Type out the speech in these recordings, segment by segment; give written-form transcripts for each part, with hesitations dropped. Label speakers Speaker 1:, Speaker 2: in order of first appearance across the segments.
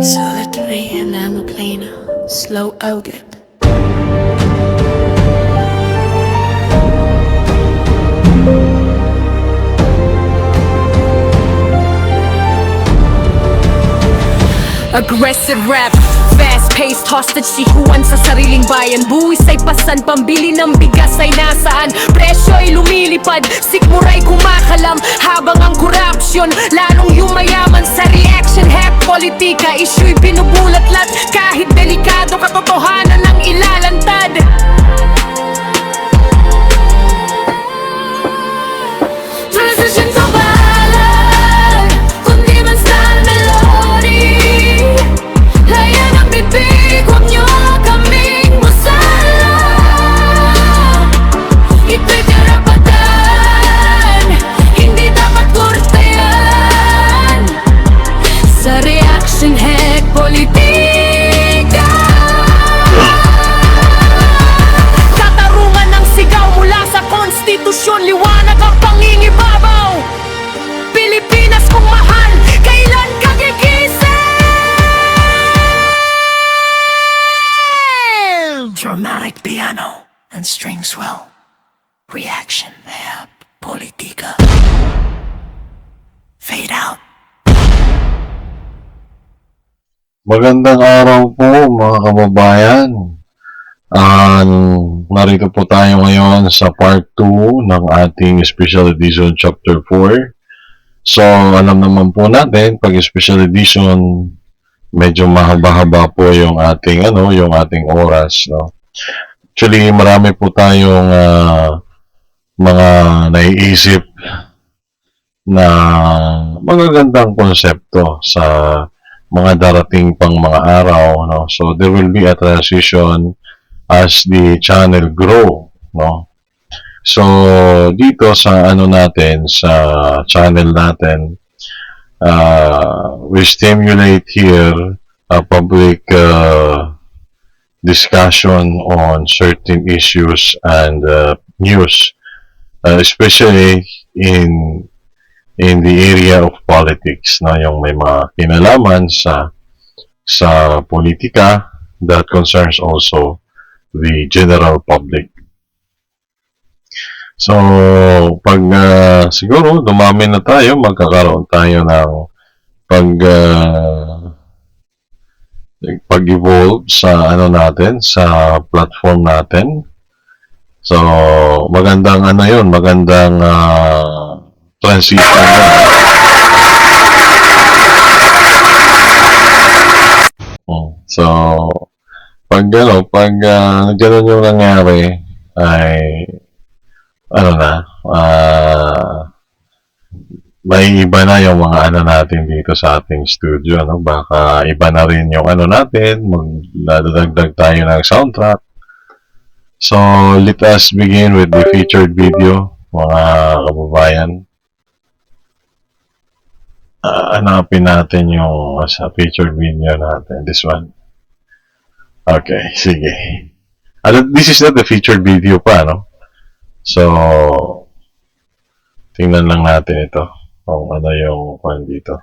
Speaker 1: Solitary and I'm a plainer, slow outlet.
Speaker 2: Aggressive rap, fast-paced hostage sikuan sa sariling bayan. Buwis ay pasan, pambili ng bigas ay nasaan. Presyo ay lumilipad, sikmuray kumakalam. Habang ang korupsyon, lalong yumayaman. Sa reaction, hack politika, issue'y binubulatlat. Kahit delikado, katotohanan ang ilalantad. Transition to ballad, kundi man style melody. Layan ang bibig, huwag nyo kaming masala. Ito'y karapatan, hindi dapat kurtayan. Sa reaction, hack politika. Katarungan ng sigaw mula sa konstitusyon, liwanag ang pangingibabaw. Pilipinas kung mahal, kailan ka gigising?
Speaker 1: Dramatic piano and string swell. Reaction, politika. Fade out.
Speaker 3: Magandang araw po mga kababayan. Narito po tayo ngayon sa part 2 ng ating Special Edition Chapter 4. So, alam naman po natin, pag Special Edition, medyo mahaba-haba po yung ating, yung ating oras, no? Actually, marami po tayong mga naiisip na magagandang konsepto sa mga darating pang mga araw, no? So there will be a transition as the channel grow, no? So dito sa natin, sa channel natin, we stimulate here a public discussion on certain issues and news, especially in the area of politics, no, yung may mga kinalaman sa politika that concerns also the general public. So pag siguro dumami na tayo, magkakaroon tayo ng pag-evolve sa natin, sa platform natin. So magandang magandang transition. So pag gano'n yung nangyari ay may iba na yung mga natin dito sa ating studio, no? Baka iba na rin yung natin, magdadagdag tayo ng soundtrack. So let us begin with the featured video, mga kababayan. Hanapin natin yung sa featured video natin, this one. Okay, sige. This is not the featured video pa, no? So tingnan lang natin ito kung yung kung dito.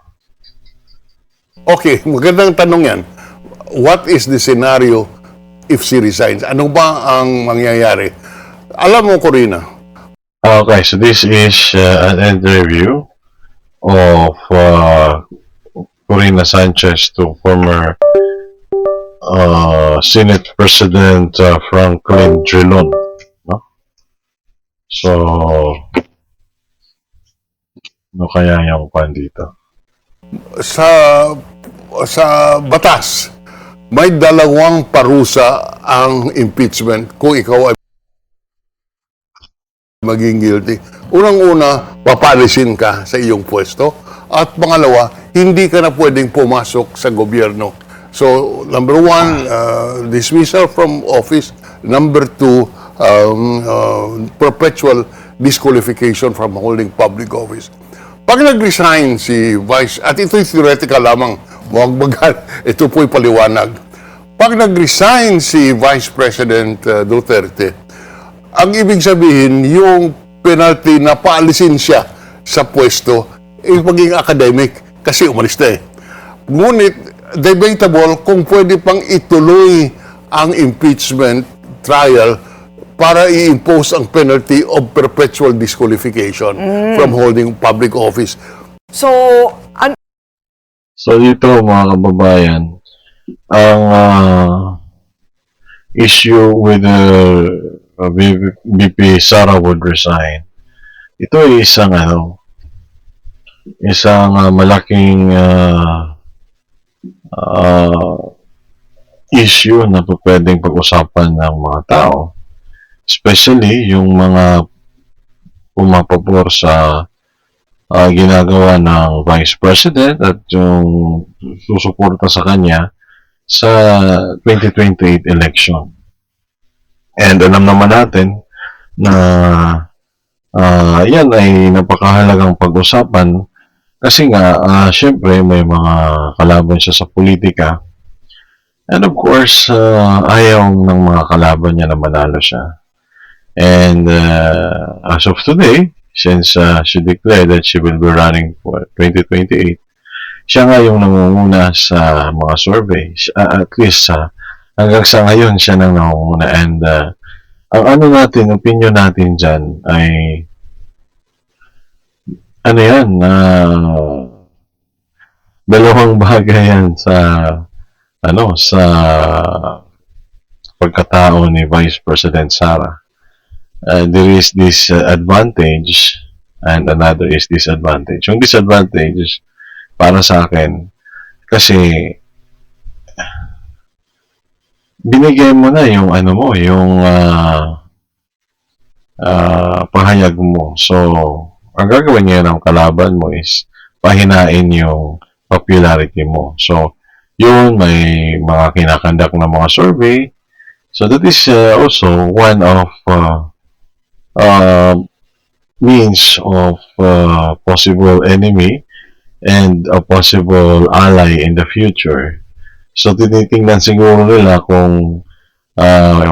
Speaker 4: Okay, magandang tanong yan. What is the scenario if she resigns? Ano ba ang mangyayari? Alam mo, Corina.
Speaker 3: Okay, so this is an interview of Corina Sanchez to former Senate President Franklin Drilon. No? So, ano kaya yung kwan dito?
Speaker 4: Sa batas, may dalawang parusa ang impeachment kung ikaw ay maging guilty. Unang-una, papalisin ka sa iyong pwesto. At pangalawa, hindi ka na pwedeng pumasok sa gobyerno. So, number one, dismissal from office. Number two, perpetual disqualification from holding public office. Pag nag-resign si Vice, at ito'y theoretical lamang, huwag ito po'y paliwanag. Pag nag-resign si Vice President Duterte, ang ibig sabihin, yung penalty na paalisin siya sa pwesto, maging academic kasi umalis na eh. Ngunit, debatable kung pwede pang ituloy ang impeachment trial para i-impose ang penalty of perpetual disqualification from holding public office.
Speaker 5: So,
Speaker 3: So dito mga kababayan, ang issue with VP Sara would resign. Ito ay isang malaking issue na pwedeng pag-usapan ng mga tao. Especially yung mga pumapabor sa ginagawa ng Vice President at yung susuporta sa kanya sa 2028 election. And alam naman natin na yan ay napakahalagang pag-usapan kasi nga, syempre may mga kalaban siya sa politika. And of course, ayaw ng mga kalaban niya na manalo siya. And as of today, since she declared that she will be running for 2028, siya nga yung nangunguna sa mga surveys. At least, hanggang sa ngayon, siya nang nangunguna. And ang opinion natin dyan ay, dalawang bagay yan sa pagkatao ni Vice President Sara. There is this advantage and another is disadvantage. Yung disadvantage para sa akin kasi binigay mo na yung pahayag mo. So, ang gagawin niya ng kalaban mo is pahinain yung popularity mo. So, yun, may mga kinakandak na mga survey. So, that is also one of means of possible enemy and a possible ally in the future. So, tinitingnan siguro nila kung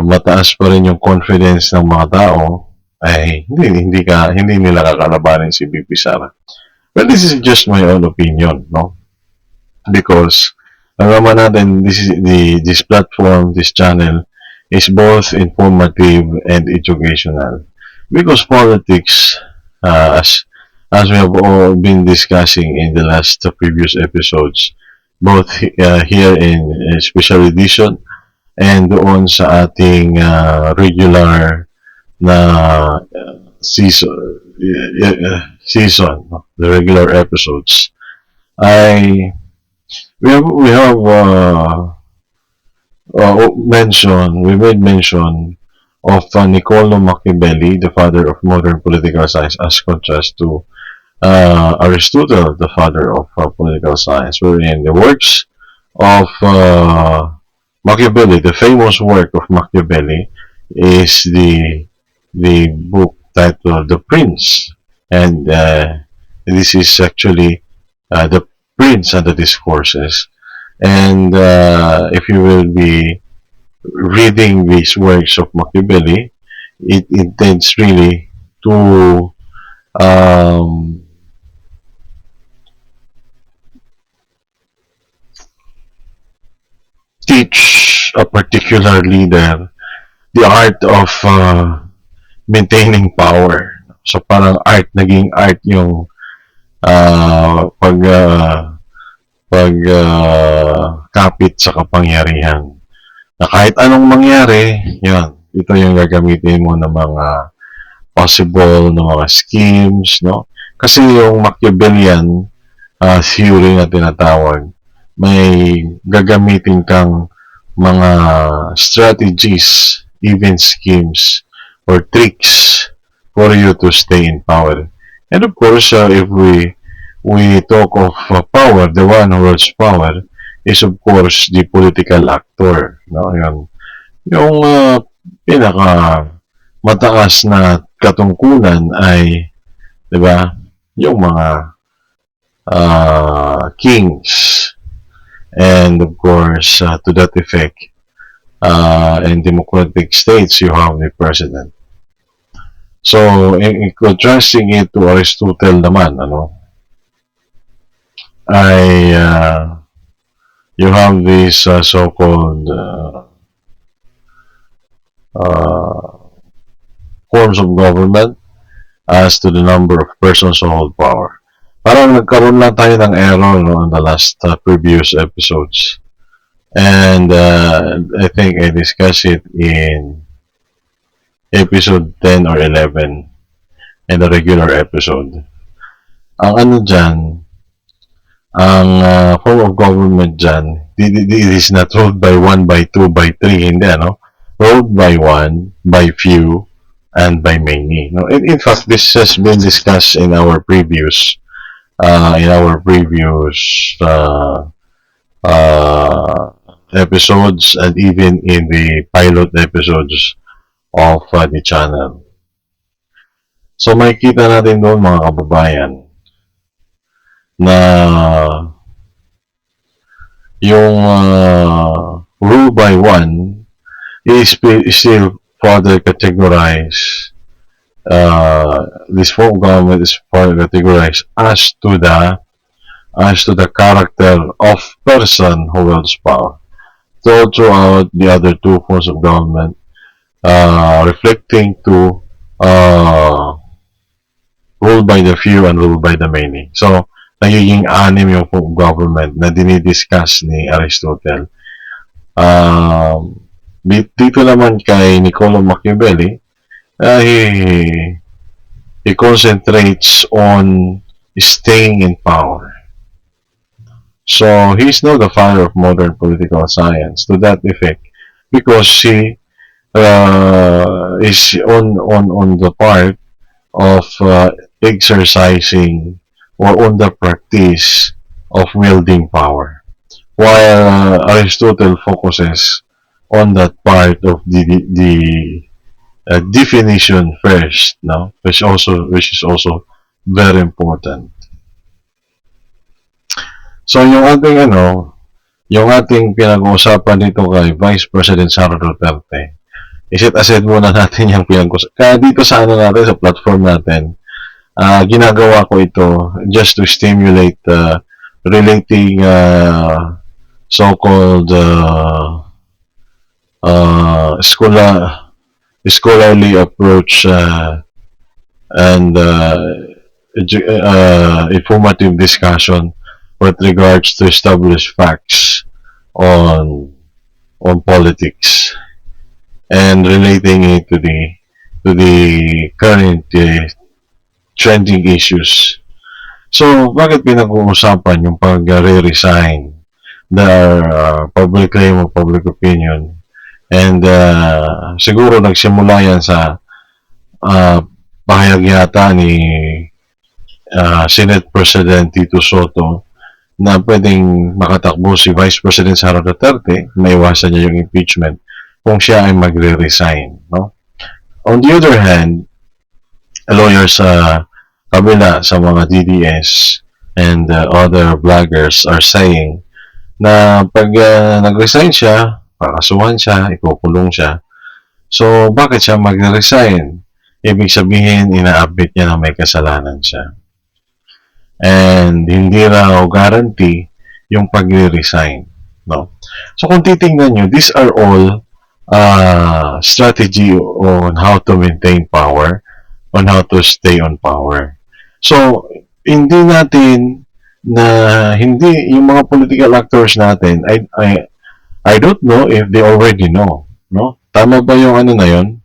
Speaker 3: mataas pa rin yung confidence ng mga tao, ay hindi nila kakalabanin si VP Sara. Well, this is just my own opinion, no? Because naman natin this platform, this channel is both informative and educational. Because politics, as we have all been discussing in the last previous episodes, both here in special edition and doon sa ating regular na season, the regular episodes, we made mention of Niccolo Machiavelli, the father of modern political science, as contrast to Aristotle, the father of political science, wherein the works of Machiavelli, the famous work of Machiavelli, is the book titled The Prince, and this is actually the Prince and the Discourses. And if you will be reading these works of Machiavelli, it intends really to teach a particular leader the art of maintaining power. So parang naging art yung kapit sa kapangyarihan. Na kahit anong mangyari, ito yung gagamitin mo ng mga possible na mga schemes, no? Kasi yung Machiavellian theory na tinatawag, may gagamitin kang mga strategies, even schemes, or tricks for you to stay in power. And of course, if we we talk of power, the one who holds power is of course the political actor, no? Yung pinaka mataas na katungkulan ay, 'di ba? Yung mga kings, and of course to that effect, in democratic states you have the president. So in contrasting it to Aristotle naman, ay you have this so-called forms of government as to the number of persons who hold power. Parang nagkaroon lang tayo ng error in the last previous episodes. And I think I discussed it in episode 10 or 11 in the regular episode. Ang ang form of government dyan, it is not ruled by 1, by 2, by 3, hindi, ruled by 1, by few, and by many. In fact, this has been discussed in our previous episodes, and even in the pilot episodes of the channel. So makikita natin doon, mga kababayan, na yung rule by one is still further categorized. This form of government is further categorized as to the character of person who wields power. So throughout the other two forms of government, reflecting to ruled by the few and ruled by the many. So nagiging anim yung form of government na dinidiscuss ni Aristotle. Dito naman kay Niccolo Machiavelli, he concentrates on staying in power. So he's now the father of modern political science to that effect, because he is on the part of exercising or on the practice of wielding power, while Aristotle focuses on that part of the definition first, which is also very important. So yung ating pinag-uusapan dito kay Vice President Sara Duterte, iset aside muna natin yung pinag-uusapan. Kaya dito sa natin, sa platform natin, ginagawa ko ito just to stimulate relating so-called scholarly approach and informative discussion with regards to established facts on politics, and relating it to the current trending issues. So, bakit pinag-uusapan yung pag-re-resign, the public claim of public opinion, and siguro nagsimula yan sa pahayag yata ni Senate President Tito Soto na pwedeng makatakbo si Vice President Sara Duterte, maiwasan niya yung impeachment kung siya ay magre-resign. On the other hand, lawyers sa kabila sa mga DDS and other bloggers are saying na pag nag-resign siya, kakasuhan siya, ikukulong siya. So, bakit siya mag-resign? Ibig sabihin, ina-admit niya na may kasalanan siya. And hindi raw guarantee yung pag-resign. So, kung titingnan nyo, these are all strategy on how to maintain power, on how to stay on power. So, hindi yung mga political actors natin, I don't know if they already know, Tama ba yung na yun?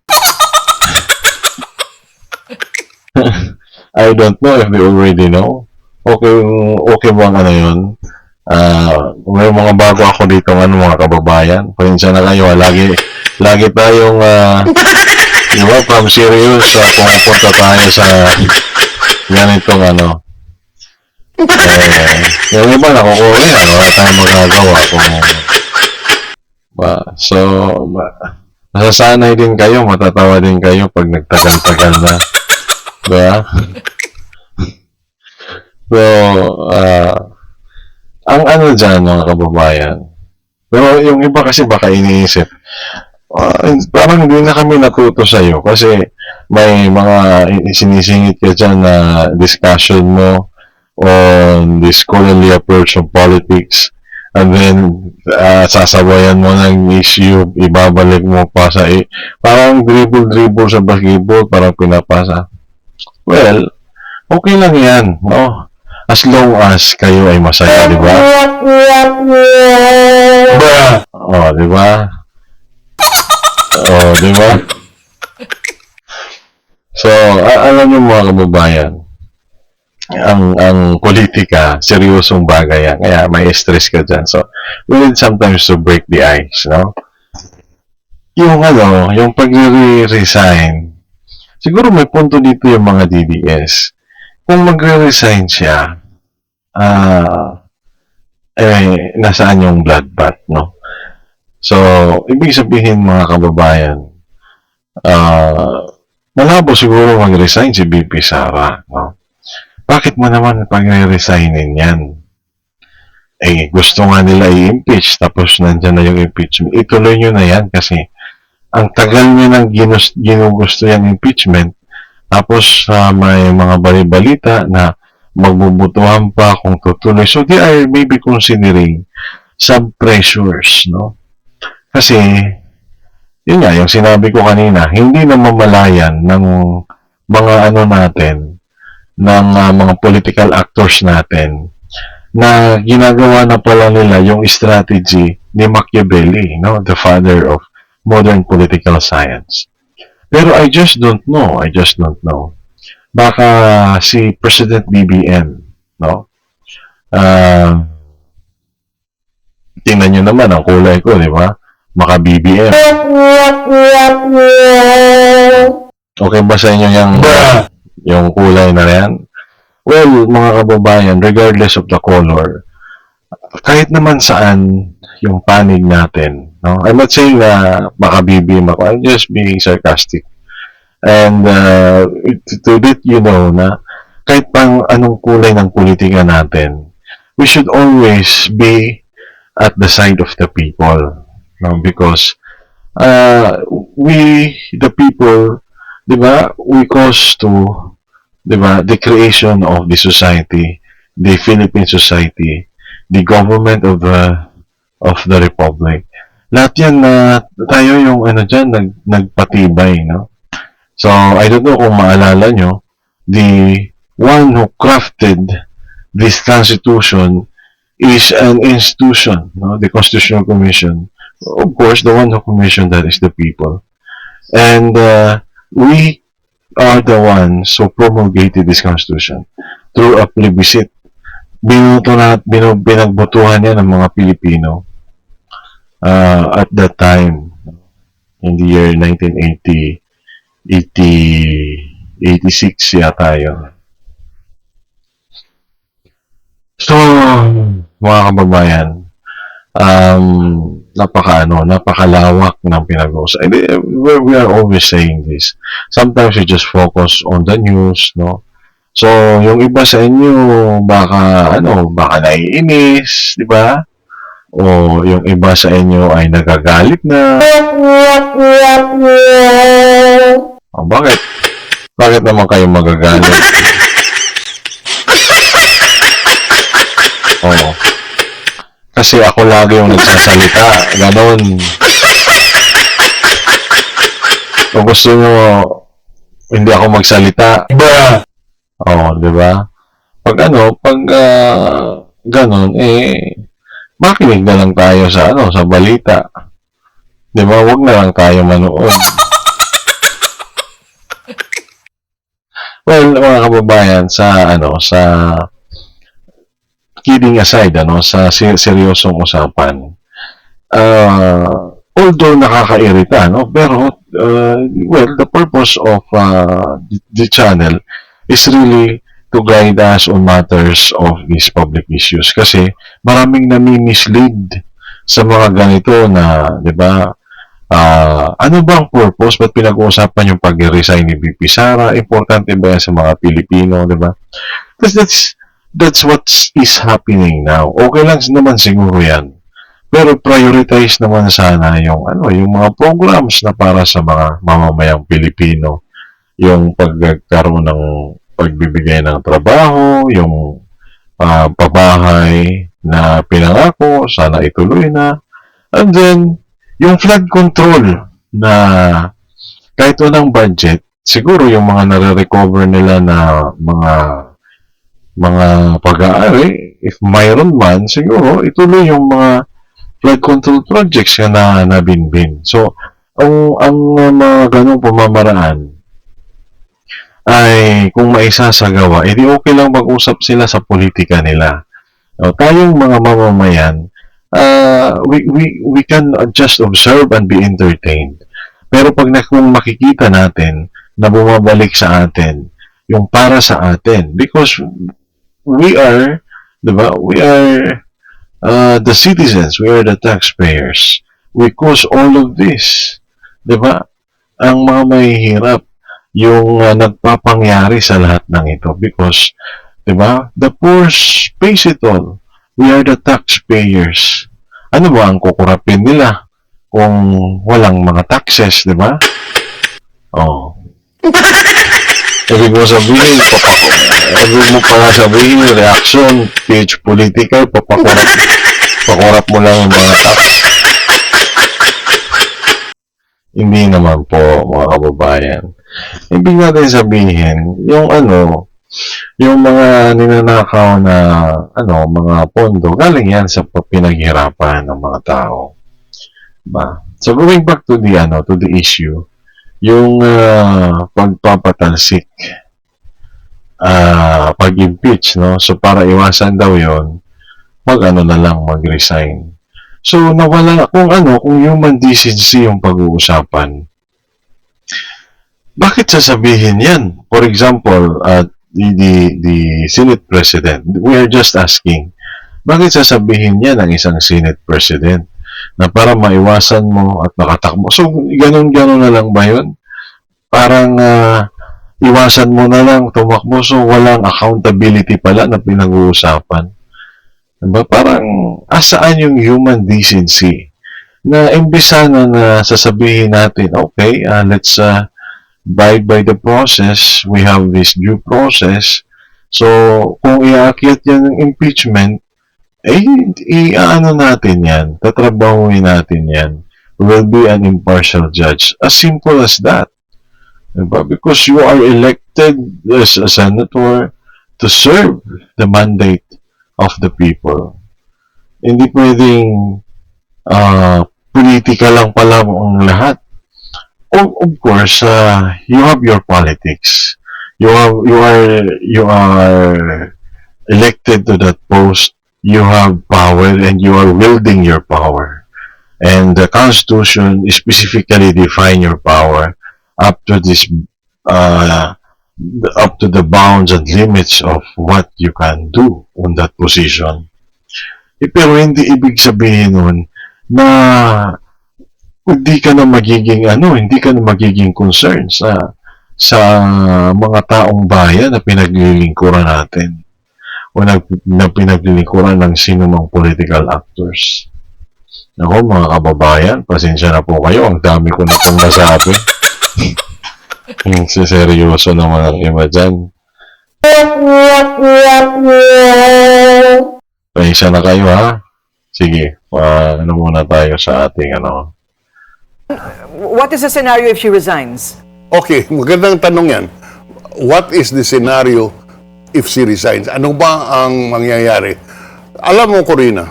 Speaker 3: I don't know if they already know. Okay ba yun? May mga bago ako dito mga kababayan. Pasensya na kayo, lagi tayong from serious pumunta tayo sa ganitong Yung iba nakukuha yan, wala tayong magagawa kung so, masasanay din kayo, matatawa din kayo pag nagtagal-tagal na. Diba? So, ang ano dyan, mga kababayan, pero yung iba kasi baka iniisip, parang hindi na kami natuto sa'yo kasi may mga sinisingit ka dyan na discussion mo on the scholarly approach of politics. And then, sasabayan mo ng issue, ibabalik mo pa sa, parang dribble sa basketball, parang pinapasa. Well, okay lang yan, no? As long as kayo ay masaya, di ba? Oh, di ba? Oh, di ba? So, alam niyo mga kababayan, ang politika, seryosong bagay yan. Kaya may stress ka dyan. So, we need sometimes to break the ice, no? Yung yung pag-resign, siguro may punto dito yung mga DDS. Kung magre-resign siya, nasaan yung bloodbath, no? So, ibig sabihin mga kababayan, malabo siguro mag-resign si BP Sara, no? Bakit mo naman pag-resignin yan? Gusto nga nila i-impeach, tapos nandyan na yung impeachment. Ituloy nyo na yan kasi ang tagal nyo nang ginugusto yung impeachment, tapos may mga balibalita na magbubutuhan pa kung tutuloy. So, they are maybe considering some pressures, no? Kasi, yun nga, yung sinabi ko kanina, hindi na mamalayan ng mga natin, ng mga political actors natin na ginagawa na pala nila yung strategy ni Machiavelli, no? The father of modern political science. Pero I just don't know. Baka si President BBM, no? Tingnan nyo naman ang kulay ko, di ba? Maka BBM. Okay ba sa inyo yung kulay na yan? Well, mga kababayan, regardless of the color, kahit naman saan yung panig natin, no? I'm not saying na makabibim ako. I'm just being sarcastic. And to let you know na kahit pang anong kulay ng politika natin, we should always be at the side of the people, no? Because we, the people, di ba, we cause to, di ba, the creation of the society, the Philippine society, the government of the republic. Lahat yan na tayo yung dyan, nagpatibay, no? So, I don't know kung maalala nyo, the one who crafted this constitution is an institution, no? The Constitutional Commission. Of course, the one who commissioned that is the people. And we are the ones who promulgated this constitution through a plebiscite. Binagbotohan yan ng mga Pilipino at that time, in the year 86 yata yun. So, mga kababayan, napakalawak ng pinag-uusapan. We are always saying this. Sometimes we just focus on the news, no? So, yung iba sa inyo, baka naiinis, di ba? O yung iba sa inyo ay nagagalit na. O, bakit? Bakit naman kayo magagalit? Oo. Kasi ako lagi yung nagsasalita. Ganon. Kung gusto nyo, hindi ako magsalita. Oo, di ba? Pag ganon, makinig na lang tayo sa balita. Di ba? Huwag na lang tayo manood. Well, mga kababayan, sa kidding aside, sa seryosong usapan, although nakakairita, pero, well, the purpose of the channel is really to guide us on matters of these public issues. Kasi maraming nami-mislead sa mga ganito na, di ba, ano ba ang purpose? Ba't pinag-uusapan yung pag-resign ni VP Sara? Importante ba yan sa mga Pilipino, di ba? That's what is happening now. Okay lang naman siguro yan. Pero prioritize naman sana yung yung mga programs na para sa mga mamamayang Pilipino, yung pagkaroon ng pagbibigay ng trabaho, yung pabahay na pinangako, sana ituloy na. And then, yung flood control na kahit walang budget, siguro yung mga nare-recover nila na mga pag-aari, if mayroon man, siguro ituloy yung mga flood control projects na nabinbin. So, ang mga ganong pamamaraan ay kung maisasagawa, edi okay lang mag-usap sila sa politika nila. Tayong mga mamamayan, we can just observe and be entertained. Pero kung makikita natin na bumabalik sa atin yung para sa atin, because we are, diba, we are the citizens, we are the taxpayers. We cause all of this. Diba? Ang mga mahihirap yung nagpapangyari sa lahat ng ito because, diba, the poor pays it all. We are the taxpayers. Ano ba ang kukurapin nila kung walang mga taxes, diba? Oh. Ibig mo sabihin, reaction, page political, pakurap mo lang yung mga tax. Hindi naman po, mga kababayan. Ibig natin sabihin, yung mga ninanakaw na, mga pondo, galing yan sa pinaghirapan ng mga tao. Ba? So, going back to the issue, yung pagpapatalsik, pag-impeach, no? So, para iwasan daw yon, mag-resign. So, nawala, kung human decency yung pag-uusapan, bakit sasabihin yan? For example, the Senate President, we are just asking, bakit sasabihin yan ng isang Senate President na para maiwasan mo at makatakbo? So, ganun-ganun na lang ba yun? Parang iwasan mo na lang tumakbo, so walang accountability pala na pinag-uusapan. Diba? Parang asaan yung human decency na imbisa na sasabihin natin, okay, let's abide by the process, we have this due process, so kung iaakyat yan ng impeachment, natin yan, tatrabahuin natin yan, will be an impartial judge. As simple as that. Diba? Because you are elected as a senator to serve the mandate of the people. Hindi pwedeng politika lang pala ang lahat. Of course, you have your politics. You are elected to that post. You have power and you are wielding your power. And the Constitution specifically define your power up to the bounds and limits of what you can do on that position. Pero hindi ibig sabihin nun na hindi ka na magiging concern sa mga taong bayan na pinaglilingkuran natin o na pinaglilingkuran ng sinumang political actors. Ako, mga kababayan, pasensya na po kayo, ang dami ko na pong nasabi. Seryoso naman ang iba dyan. Pasensya na kayo, ha? Sige, muna tayo sa ating
Speaker 5: What is the scenario if she resigns?
Speaker 4: Okay, magandang tanong yan. What is the scenario if she resigns? Ano ba ang mangyayari? Alam mo, Corina,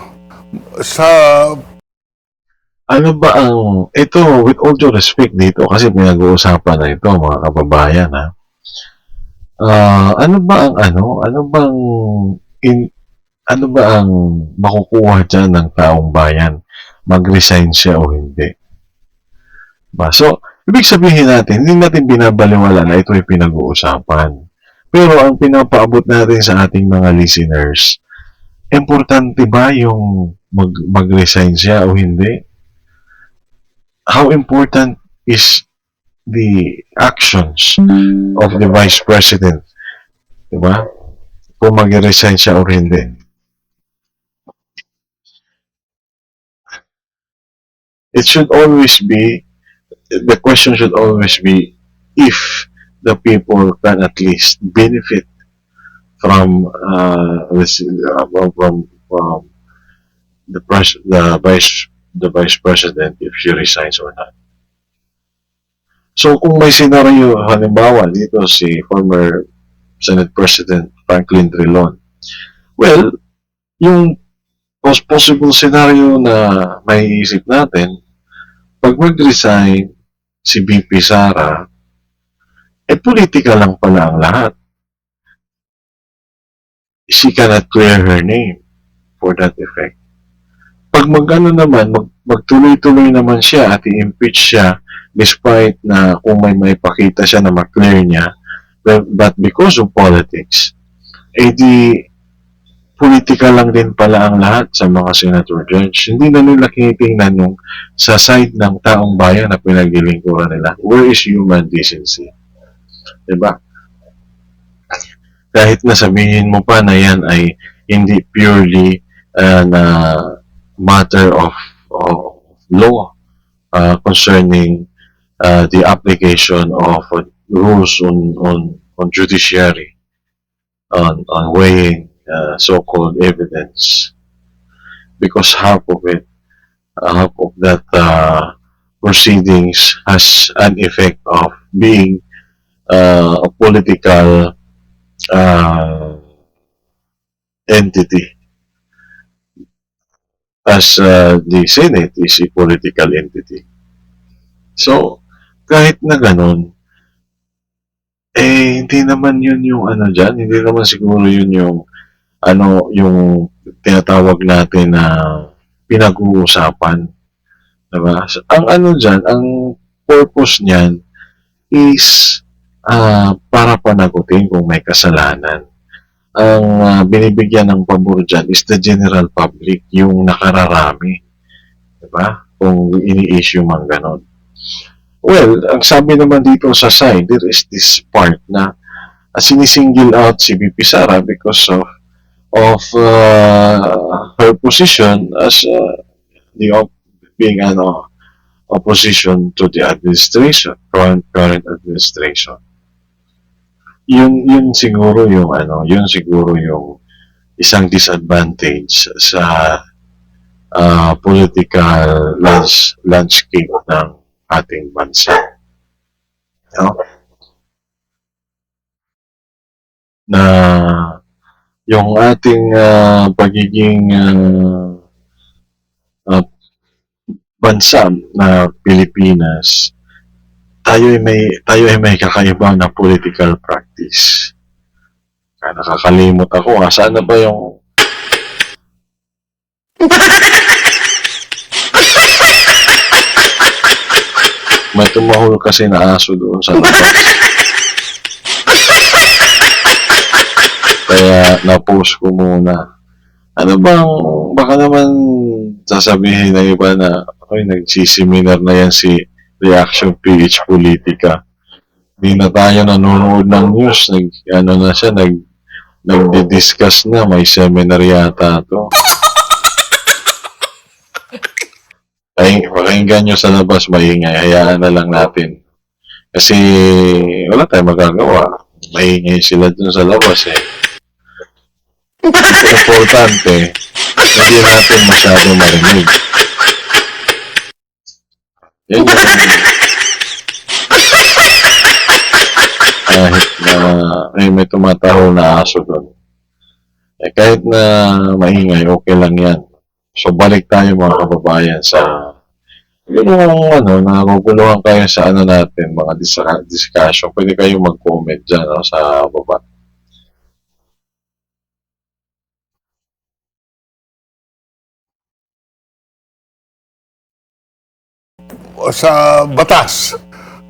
Speaker 3: ito, with all due respect dito, kasi pinag-uusapan na ito, mga kababayan, ha? Ano ba ang makukuha dyan ng taong bayan? Mag-resign siya o hindi? So, ibig sabihin natin, hindi natin binabaliwala na ito ay pinag-uusapan. Pero ang pinapaabot natin sa ating mga listeners, importante ba yung mag-resign siya o hindi? How important is the actions of the Vice President? Diba? Kung mag-resign siya o hindi. It should always be, the question should always be if the people can at least benefit from the vice president if she resigns or not. So kung may senaryo halimbawa dito si former Senate President Franklin Drilon, well, yung possible scenario na may isip natin, pag mag-resign si VP Sara, politika lang pala ang lahat. She cannot clear her name for that effect. Pag magano naman, magtuloy-tuloy naman siya at i-impeach siya despite na kung may pakita siya na mag-clear niya, but because of politics, di politika lang din pala ang lahat sa mga senator judge. Hindi na nila kinitingnan yung sa side ng taong bayan na pinaglilingkuran nila. Where is human decency? Diba? Kahit na sabihin mo pa na yan ay hindi purely na matter of law concerning the application of rules on judiciary on weighing so-called evidence, because half of that proceedings has an effect of being a political entity, as the Senate is a political entity. So, kahit na ganun, hindi naman yun yung ano dyan, hindi naman siguro yun yung yung tinatawag natin na pinag-uusapan. Diba? So, ang ano dyan, ang purpose niyan is para panagutin kung may kasalanan. Ang binibigyan ng pabor dyan is the general public, yung nakararami. Diba? Kung ini-issue man ganon. Well, ang sabi naman dito sa side, there is this part na sinisingle out si VP Sara because of her position as being opposition to the administration, current administration. Yun siguro yung isang disadvantage sa political landscape ng ating bansa. No? Na yung ating pagiging bansa na Pilipinas, tayo ay may kakaiba na political practice. Kaya nakakalimot ako, saan na ba yung may tumahol kasi na aso doon sa labas. Kaya na-post ko muna. Ano bang, baka naman sasabihin ng iba na, nagsiseminar na yan si Reaction PH Politika. Hindi na tayo nanonood ng news. Nagdi-discuss na, may seminar yata to. Pakinggan nyo sa labas, maingay. Hayaan na lang natin. Kasi wala tayong magagawa. Maingay sila dun sa labas eh. Importante, hindi natin masyado marinig. Yan yung kahit na may tumatahol na aso doon. Kahit na maingay, okay lang yan. So, balik tayo mga kababayan sa yung naguguluhan kayo sa natin, mga discussion. Pwede kayo mag-comment dyan sa baba.
Speaker 4: Sa batas,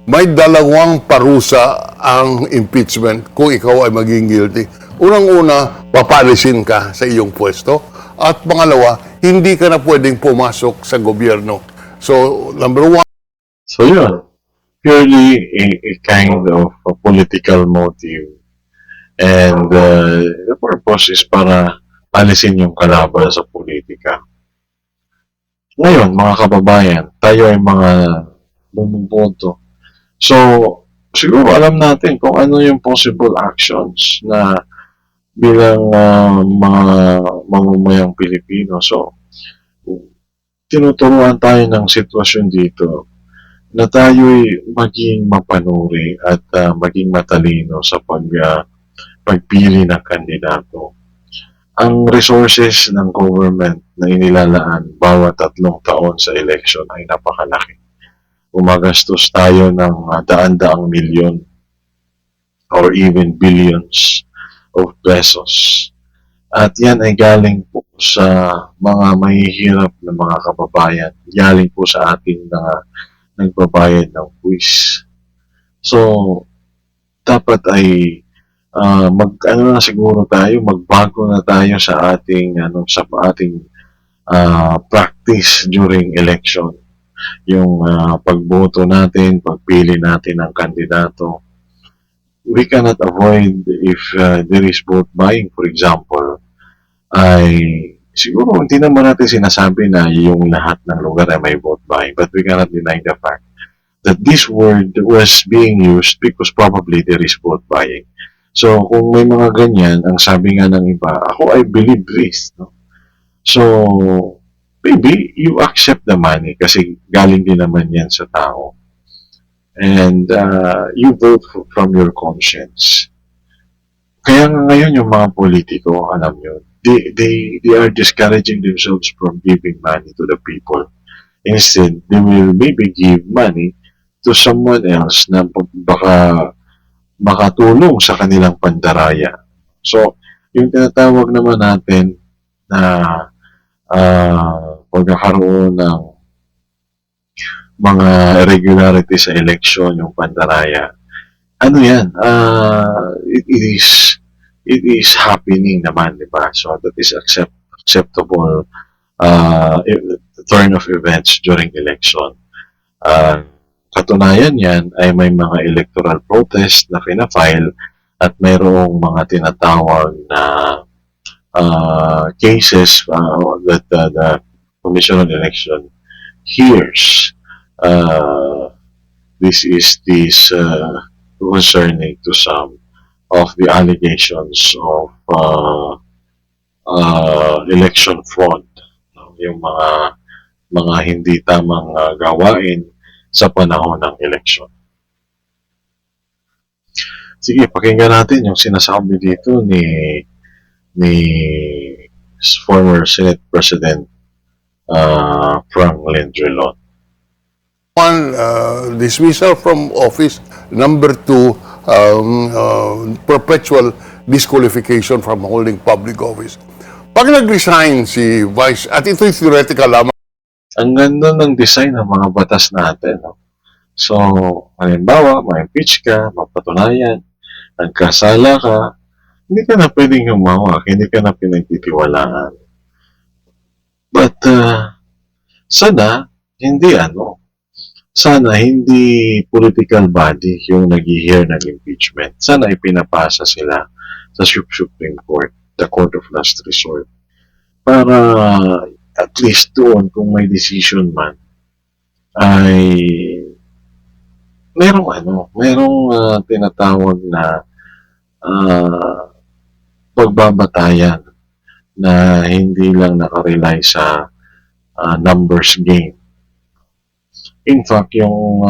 Speaker 4: may dalawang parusa ang impeachment kung ikaw ay maging guilty. Unang-una, papalisin ka sa iyong pwesto. At pangalawa, hindi ka na pwedeng pumasok sa gobyerno. So, number one,
Speaker 3: So yun, purely a kind of a political motive. And the purpose is para alisin yung kalaban sa politika. Ngayon, mga kababayan, tayo ay mga bumuboto. So, siguro alam natin kung ano yung possible actions na bilang mga mamumayang Pilipino. So, tinuturuan tayo ng sitwasyon dito na tayo'y maging mapanuri at maging matalino sa pagpili ng kandidato. Ang resources ng government na inilalaan bawat 3 taon sa election ay napakalaki. Gumagastos tayo ng daan-daang milyon or even billions of pesos. At yan ay galing po sa mga mahihirap na mga kababayan. Galing po sa ating mga nagbabayad ng buwis. So, dapat ay magbago na tayo sa ating practice during election. Yung pagboto natin, pagpili natin ng kandidato. We cannot avoid if there is vote buying, for example, ay siguro hindi naman natin sinasabi na yung lahat ng lugar ay may vote buying, but we cannot deny the fact that this word was being used because probably there is vote buying. So, kung may mga ganyan, ang sabi nga ng iba, ako I believe this. No? So, maybe you accept the money kasi galing din naman yan sa tao. And you vote from your conscience. Kaya nga ngayon yung mga politiko, alam nyo, they are discouraging themselves from giving money to the people. Instead, they will maybe give money to someone else na baka makatulong sa kanilang pandaraya. So, yung tinatawag naman natin na pagkakaroon ng mga irregularity sa election, yung pandaraya, ano yan? It is happening naman, di ba? So, that is acceptable turn of events during election. Katunayan yan ay may mga electoral protest na pinafile at mayroong mga tinatawag na cases that the Commission on Election hears. This is concerning to some of the allegations of election fraud, yung mga hindi tamang gawain sa panahon ng election. Sige, pakinggan natin yung sinasabi dito ni former Senate President Franklin Drilon.
Speaker 4: one, dismissal from office. Number 2, perpetual disqualification from holding public office. Pag nag-resign si Vice, at ito'y theoretical lamang,
Speaker 3: Ang ganda ng design ng mga batas natin. No? So, halimbawa, ma-impeach ka, mapatunayan, nagkasala ka, hindi ka na pwedeng humawak, hindi ka na pinagtitiwalaan. But, sana hindi political body yung nag-hear ng impeachment. Sana ipinapasa sila sa Supreme Court, the Court of Last Resort, para at least doon kung may decision man ay merong tinatawag na pagbabatayan na hindi lang nakarely sa numbers game. In fact, yung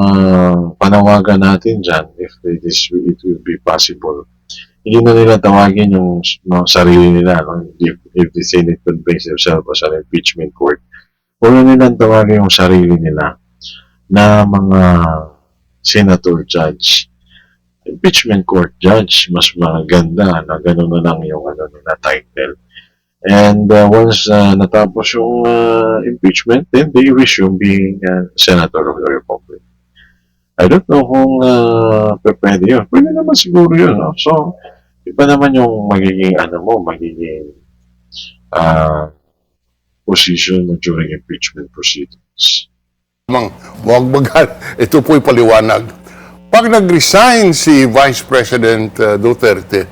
Speaker 3: panawagan natin dyan, if it will be possible, hindi na nila tawagin yung sarili nila, no? If the Senate could base themselves as an impeachment court, wala nilang tawagin yung sarili nila na mga senator judge. Impeachment court judge, mas maganda na gano'n na lang yung na title. And once natapos yung impeachment, then they resume being senator of the Republic. I don't know kung pwede yun. Pwede naman siguro yun. No? So, iba naman yung magiging magiging position mo during impeachment proceedings.
Speaker 4: Huwag bagal. Ito po'y paliwanag. Pag nag-resign si Vice President Duterte,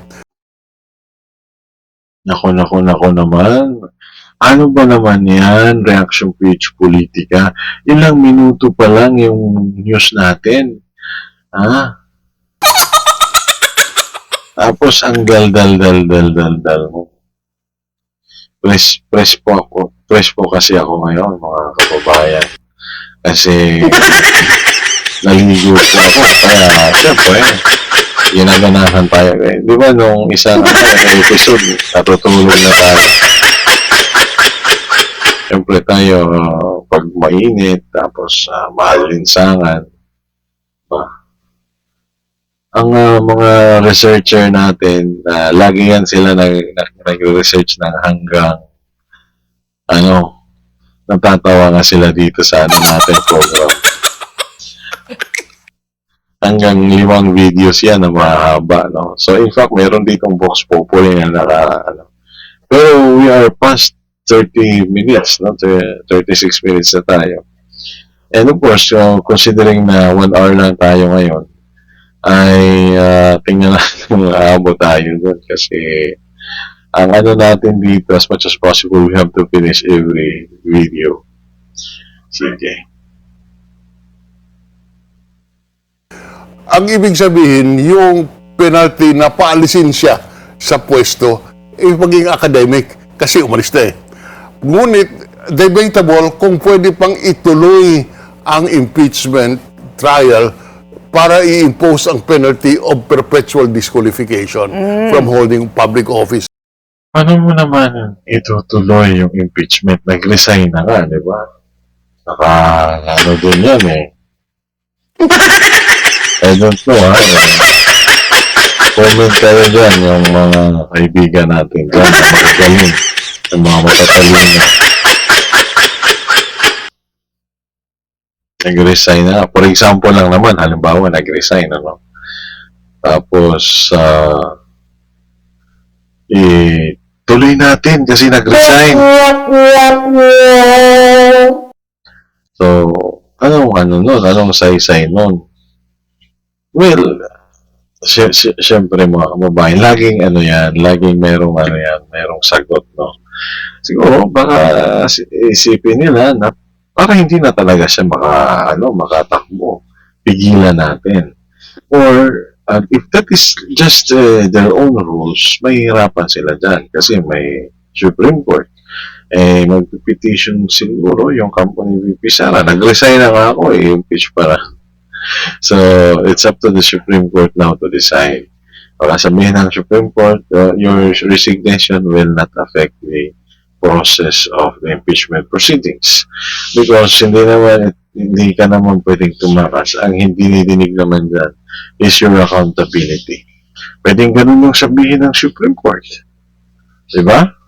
Speaker 3: Nako naman. Ano ba naman yan? Reaction page politika. Ilang minuto pa lang yung news natin. Tapos ang dal mo. Press po kasi ako ngayon, mga kababayan. Kasi naligo po ako. Kaya, syempre, ginaganahan tayo. Di ba nung isang episode, natutulog na tayo. Siyempre tayo, pag mainit, tapos maalinsangan, ang mga researcher natin, lagi yan sila nag-research ng hanggang, natatawa nga sila dito sa natin program. Hanggang 5 videos yan na mahaba, no? So, in fact, mayroon ditong Vox Populi na Pero we are past 30 minutes, no? 36 minutes na tayo. And of course, considering na 1 hour lang tayo ngayon, ay tingnan natin kung aabot tayo doon. Kasi, ang natin dito, as much as possible, we have to finish every video. Sige.
Speaker 4: ang ibig sabihin, yung penalty na paalisin siya sa pwesto, maging academic kasi umalis na eh. Ngunit, debatable kung pwede pang ituloy ang impeachment trial para i-impose ang penalty of perpetual disqualification from holding public office.
Speaker 3: Paano mo naman itutuloy yung impeachment? Nag-resign na nga, di ba? Din yan eh. I don't know comment kayo dyan yung mga kaibigan natin dyan, yung mga galing, yung mga matatalino. Nag-resign na. For example lang naman, halimbawa, nag-resign, Tapos, tuloy natin kasi nag-resign. So, anong say-say nun? Well, siyempre mga kababayan, laging merong sagot, no? Siguro, baka isipin nila na para hindi na talaga siya makatakbo, pigilan natin. Or, if that is just their own rules, mahihirapan sila dyan kasi may Supreme Court. Mag-petition siguro yung company VP Sara. Nag-resign na nga ako, impeach para. So, it's up to the Supreme Court now to decide. Baka sabihin ng Supreme Court, your resignation will not affect the process of the impeachment proceedings. Because hindi ka naman pwedeng tumakas. Ang hindi nidinig naman dyan is your accountability. Pwedeng ganun yung sabihin ng Supreme Court. Diba?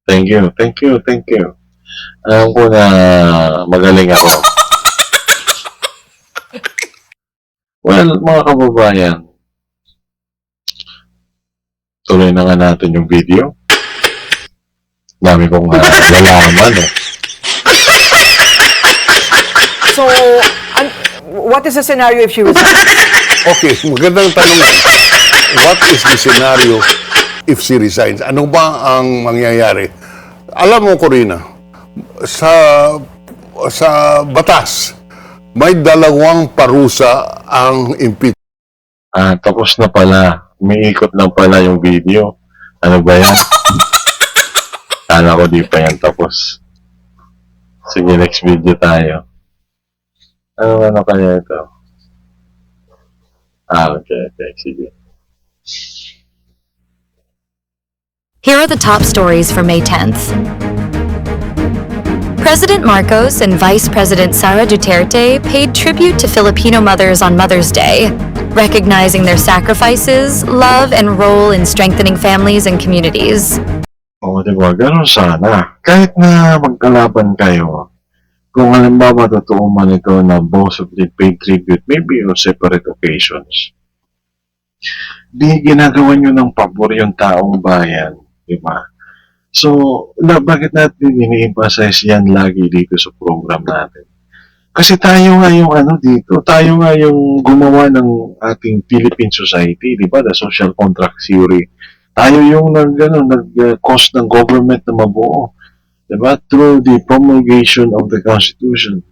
Speaker 3: Thank you. Alam ko na magaling ako. Well, mga kababayan, tuloy na nga natin yung video. Dami kong lalaman eh.
Speaker 5: So, what is the scenario if she resigns?
Speaker 4: Okay, magandang tanong yan. What is the scenario if she resigns? Ano ba ang mangyayari? Alam mo, Corina, sa batas, may 2 parusa ang impeachment.
Speaker 3: Tapos na pala. Umiikot lang pala yung video. Ano ba yan? Kala ko di pa yan tapos. Sige, next video tayo. Ano kaya ito? Okay, sige.
Speaker 6: Here are the top stories for May 10th. President Marcos and Vice President Sara Duterte paid tribute to Filipino mothers on Mother's Day, recognizing their sacrifices, love, and role in strengthening families and communities.
Speaker 3: O, diba? Ganun sana. Kahit na magkalaban kayo, kung halimbawa totoo man ito na both of the paid tribute, maybe on separate occasions, di ginagawa nyo ng pabor yung taong bayan, di ba? So, bakit natin ini-emphasize yan lagi dito sa program natin? Kasi tayo nga yung dito, tayo nga yung gumawa ng ating Philippine society, di ba? The social contract theory. Tayo yung nag-cause ng government na mabuo, di ba? Through the promulgation of the Constitution.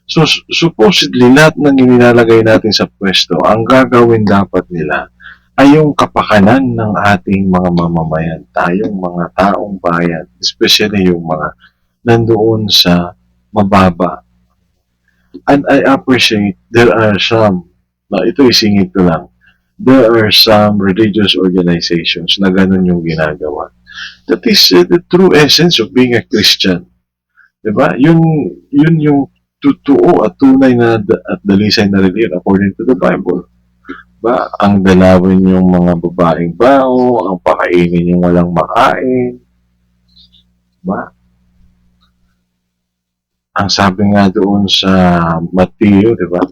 Speaker 3: So, supposedly, lahat ng inilalagay natin sa pwesto, ang gagawin dapat nila ay yung kapakanan ng ating mga mamamayan, tayong mga taong bayan, especially yung mga nandoon sa mababa. And I appreciate there are some, ito isingit ko lang, there are some religious organizations na ganun yung ginagawa. That is the true essence of being a Christian. Diba? Yun yung totoo at tunay na at dalisay na religion according to the Bible. Ba, ang dalawin yung mga babaeng bao, ang pakainin yung walang makain. Ba? Ang sabi nga doon sa Mateo, di ba?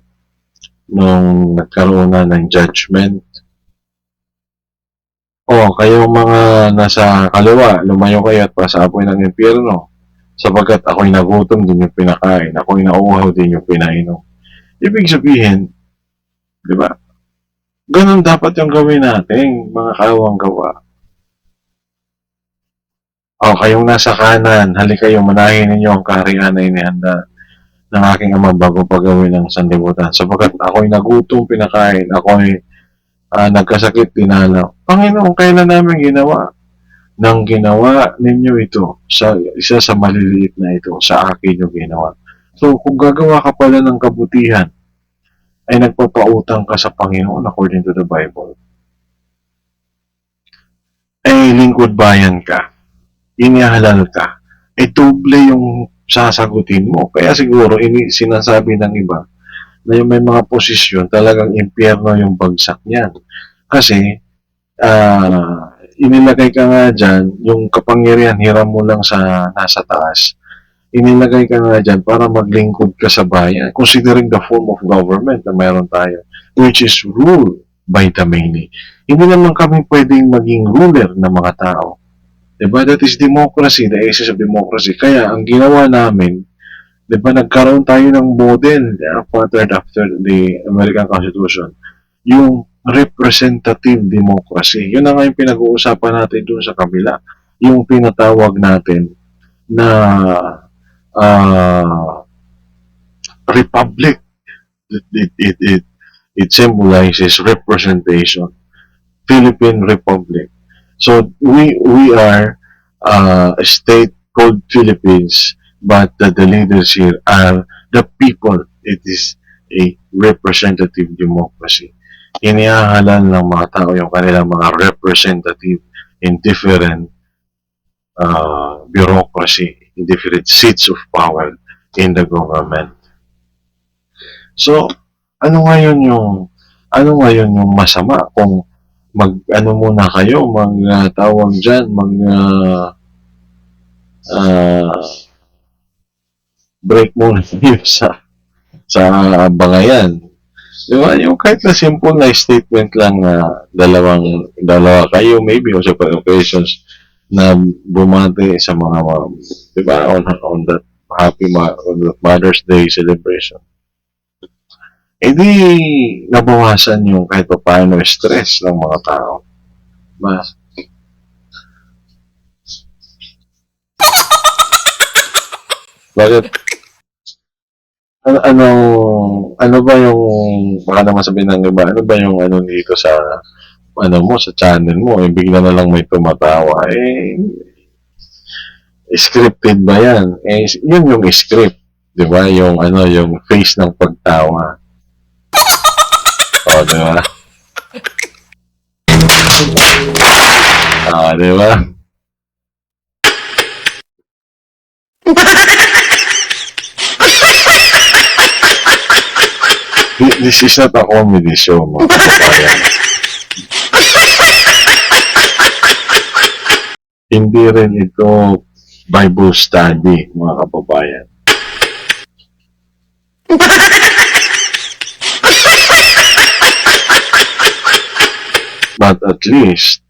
Speaker 3: Nung nagkaroon na ng judgment. Kayong mga nasa kaliwa, lumayo kayo at pasapoy ng impyerno. Sapagkat ako'y nagutom din yung pinakain, ako'y nauuhaw din yung pinainom. Ibig sabihin, di ba? Ganun dapat yung gawin natin, mga kawang gawa. Kayong nasa kanan, halika kayo, manahin ninyo ang kaharian na inihanda ng aking ama bago pagawin ng sanlibutan. Sapagkat ako'y nagutom, pinakain, ako'y nagkasakit, dinalaw. Panginoon, kailan namin ginawa? Nang ginawa ninyo ito, isa sa maliliit na ito, sa akin yung ginawa. So, kung gagawa ka pala ng kabutihan, ay nagpapautang ka sa Panginoon according to the Bible. Lingkod bayan ka, inihalal ka, doble yung sasagutin mo. Kaya siguro, sinasabi ng iba, na yung may mga posisyon, talagang impyerno yung bagsak niyan. Kasi, inilagay ka nga dyan, yung kapangyarihan, hiram mo lang sa nasa taas, inilagay ka nga dyan para maglingkod ka sa bayan, considering the form of government na mayroon tayo, which is ruled by the many. Hindi naman kami pwedeng maging ruler ng mga tao. Diba? That is democracy, the essence of democracy. Kaya, ang ginawa namin, diba, nagkaroon tayo ng model patterned after the American Constitution, yung representative democracy. Yun na nga yung pinag-uusapan natin doon sa kabila. Yung tinatawag natin na republic. It symbolizes representation. Philippine Republic. So we are a state called Philippines, but the leaders here are the people. It is a representative democracy. Inihahalal ng mga tao yung kanilang mga representative in different bureaucracy, in different seats of power in the government. So, ano ngayon yung masama kung muna kayo, tawag dyan, break muna kayo sa bangayan. Diba? Yung kahit na simple na statement lang na dalawa kayo, maybe on separate occasions, na bumati sa mga, diba, on that on that Mother's Day celebration. Di nabawasan yung kahit pa paano stress ng mga tao. Bakit? Ano ba yung, baka naman sabihin ng iba, ano ba yung dito sa, sa channel mo, bigla na lang may tumatawa, scripted ba yan? Yun yung script, di ba? Yung yung face ng pagtawa. Di ba? Di ba? This is not a comedy show, mga kababayan. Hindi rin ito Bible study, mga kababayan. But at least,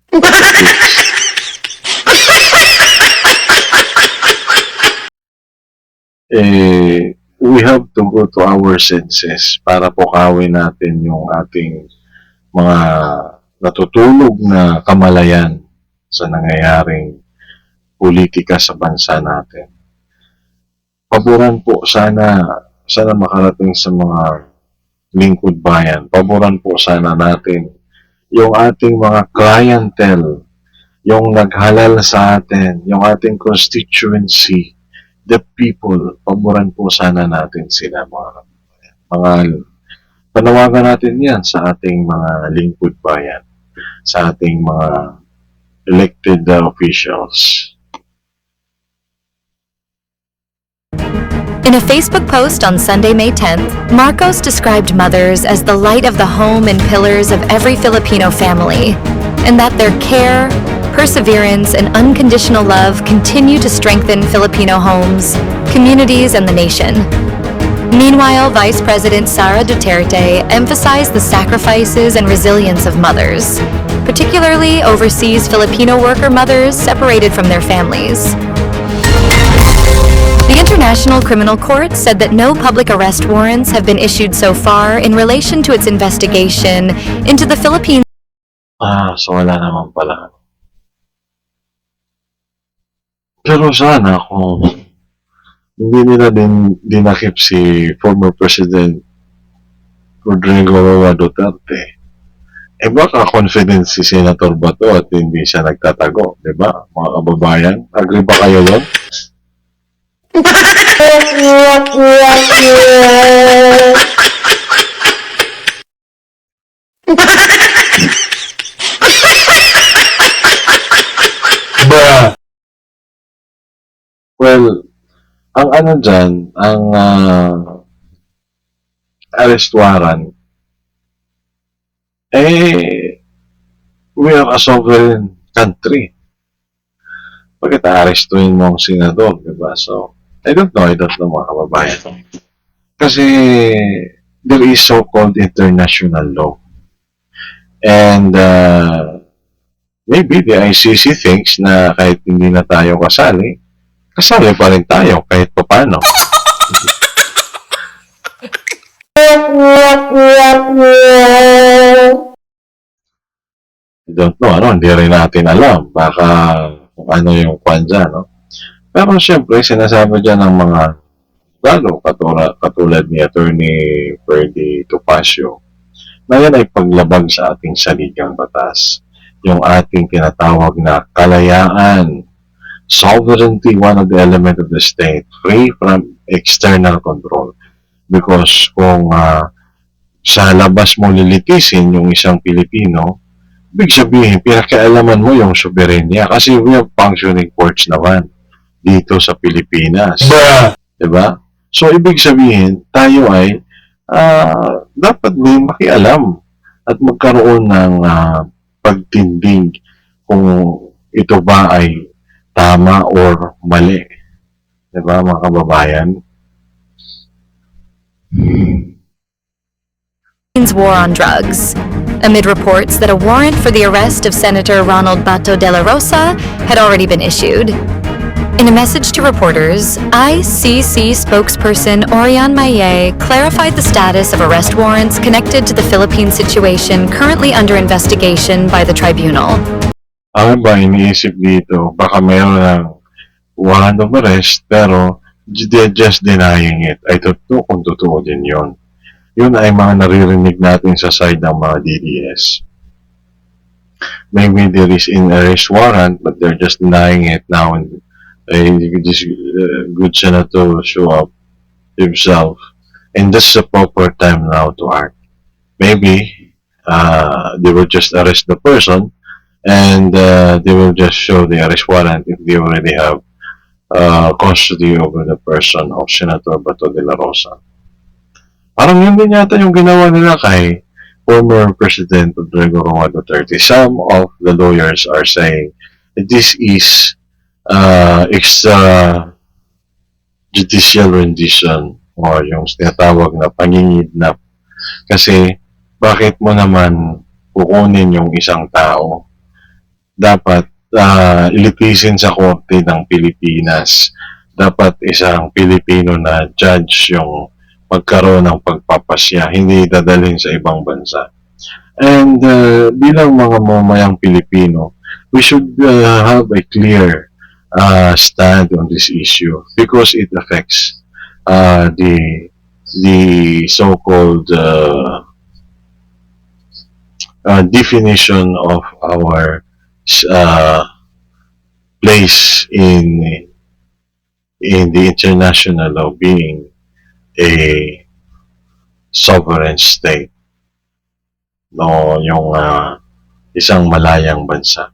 Speaker 3: we have to go to our senses para pukawin natin yung ating mga natutulog na kamalayan sa nangyayaring politika sa bansa natin. Paboran po sana makarating sa mga lingkod bayan. Paboran po sana natin yung ating mga clientele, yung naghalal sa atin, yung ating constituency, the people. Paboran po sana natin sila, mga panawagan natin yan sa ating mga lingkod bayan, sa ating mga elected officials.
Speaker 6: In a Facebook post on Sunday, May 10th, Marcos described mothers as the light of the home and pillars of every Filipino family, and that their care, perseverance, and unconditional love continue to strengthen Filipino homes, communities, and the nation. Meanwhile, Vice President Sara Duterte emphasized the sacrifices and resilience of mothers, particularly overseas Filipino worker mothers separated from their families. The International Criminal Court said that no public arrest warrants have been issued so far in relation to its investigation into the Philippines.
Speaker 3: So wala naman pala. Pero sana kung hindi nila din dinakip si former President Rodrigo Roa Duterte, baka confident si Senator Bato at hindi siya nagtatago, di ba? Mga kababayan, agree ba kayo doon? Well, ang ano dyan, ang arrest warrant, we are a sovereign country. Bakit aarestuin mo ang senador, diba? So, I don't know mga kababayan. Kasi there is so-called international law. And maybe the ICC thinks na kahit hindi na tayo kasali pa rin tayo kahit paano. I don't know, hindi rin natin alam. Baka kung ano yung kwan dyan, no? Pero siyempre, sinasabi dyan ng mga lalo katulad ni Attorney Ferdy Topacio na yan ay paglabag sa ating saligang batas. Yung ating tinatawag na kalayaan, sovereignty, one of the element of the state, free from external control. Because kung sa labas mo lilitisin yung isang Pilipino, ibig sabihin, pinakialaman mo yung soberenya kasi we have functioning courts naman dito sa Pilipinas. Diba? So, ibig sabihin, tayo ay dapat din makialam at magkaroon ng pagtindig kung ito ba ay tama or mali. Diba, mga kababayan?
Speaker 6: War on drugs, amid reports that a warrant for the arrest of Senator Ronald Bato de la Rosa had already been issued. In a message to reporters, ICC spokesperson Orion Maye clarified the status of arrest warrants connected to the Philippine situation currently under investigation by the tribunal.
Speaker 3: Ang ba iniisip dito, baka mayroon ng warrant of arrest pero they're just denying it. I don't know kung totoo din yun. Yun ay mga naririnig natin sa side ng mga DDS. Maybe there is an arrest warrant but they're just denying it now and this good senator show up himself and this is a proper time now to act. Maybe they will just arrest the person and they will just show the arrest warrant if they already have custody over the person of Senator Bato de la Rosa. Parang yun din yata yung ginawa nila kay former President Rodrigo Roa Duterte. Some of the lawyers are saying that this is extrajudicial rendition o yung tinatawag na pangingidnap. Kasi bakit mo naman kukunin yung isang tao? Dapat ilitisin sa korte ng Pilipinas. Dapat isang Pilipino na judge yung magkaroon ng pagpapasya, hindi dadalhin sa ibang bansa. And bilang mga mamayang Pilipino, we should have a clear stand on this issue because it affects the so-called definition of our place in the international law being a sovereign state, no, yung isang malayang bansa.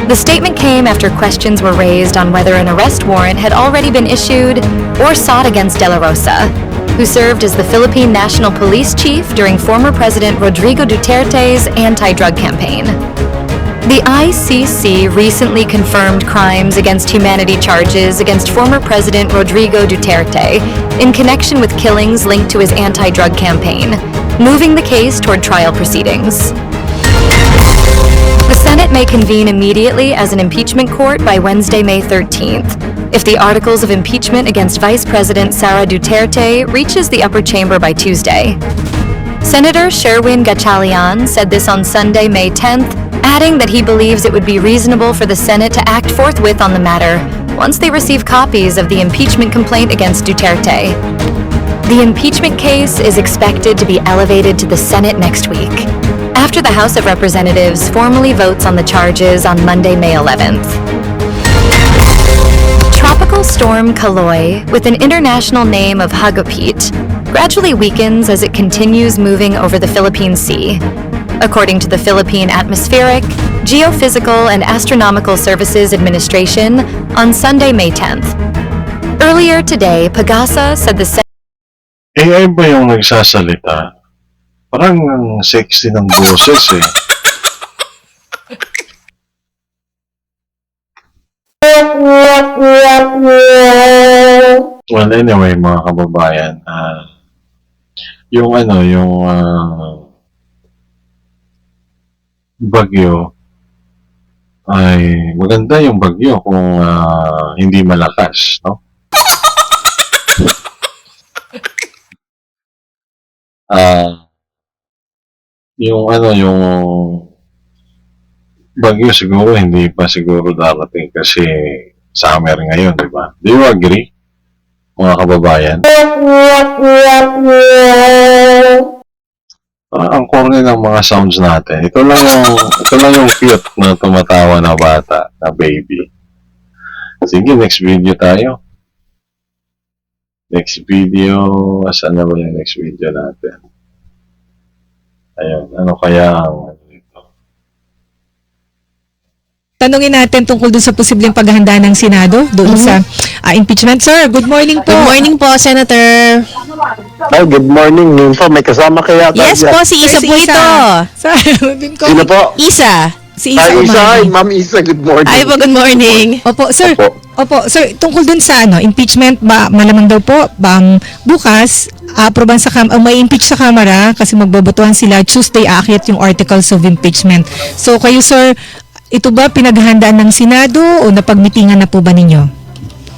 Speaker 6: The statement came after questions were raised on whether an arrest warrant had already been issued or sought against De La Rosa, who served as the Philippine National Police Chief during former President Rodrigo Duterte's anti-drug campaign. The ICC recently confirmed crimes against humanity charges against former President Rodrigo Duterte in connection with killings linked to his anti-drug campaign, moving the case toward trial proceedings. The Senate may convene immediately as an impeachment court by Wednesday, May 13th, if the articles of impeachment against Vice President Sara Duterte reaches the upper chamber by Tuesday. Senator Sherwin Gatchalian said this on Sunday, May 10th, adding that he believes it would be reasonable for the Senate to act forthwith on the matter once they receive copies of the impeachment complaint against Duterte. The impeachment case is expected to be elevated to the Senate next week, after the House of Representatives formally votes on the charges on Monday, May 11th. Tropical storm Kaloy, with an international name of Hagupit, gradually weakens as it continues moving over the Philippine Sea. According to the Philippine Atmospheric, Geophysical and Astronomical Services Administration on Sunday, May 10th. Earlier today, Pagasa said the
Speaker 3: AI ba yung nagsasalita? Parang ang sexy ng boses eh. Well, anyway, mga kababayan, yung bagyo ay maganda yung bagyo kung hindi malakas, no? Yung bagyo siguro hindi pa siguro darating kasi summer ngayon, di ba? Do you agree, mga kababayan? Ang corny ng mga sounds natin. Ito lang yung cute na tumatawa na bata, na baby. Sige, next video tayo. Next video, saan na ba yung next video natin? Ayun, ano kaya ang
Speaker 7: Tanungin natin tungkol dun sa posibleng paghahanda ng Senado doon sa impeachment. Sir, good morning po.
Speaker 8: Good morning po, Senator.
Speaker 9: Ay, good morning. Nympho, may kasama kaya tayo.
Speaker 8: Yes po, si Isa po ito.
Speaker 9: Sino po?
Speaker 8: Isa.
Speaker 7: Si Isa.
Speaker 9: Isa, Ma'am Isa, good morning.
Speaker 8: Ay po, good morning.
Speaker 7: Opo, sir.
Speaker 9: Opo.
Speaker 7: Sir, tungkol dun sa impeachment, malamang daw po, bukas, aproban may impeach sa Kamara kasi magbobotohan sila Tuesday aakyat yung articles of impeachment. So, kayo, sir, ito ba pinaghahandaan ng Senado o napagmitingan na po ba ninyo?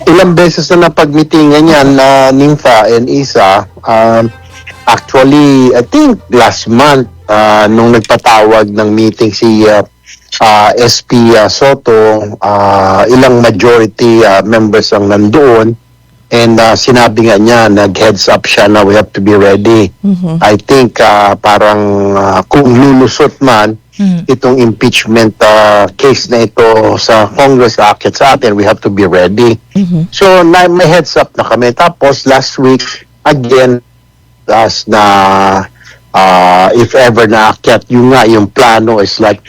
Speaker 9: Ilang beses na napagmitingan yan na Nympha and Isa. Actually, I think last month, nung nagpatawag ng meeting si SP Soto, ilang majority members ang nandoon. And sinabi nga niya, nag-heads up siya na we have to be ready. I think parang kung lulusot man, itong impeachment case na ito sa Congress aakyat sa atin, we have to be ready. So, may heads up na kami. Tapos, last week, again, as na if ever naakyat, yun nga, yung plano is like,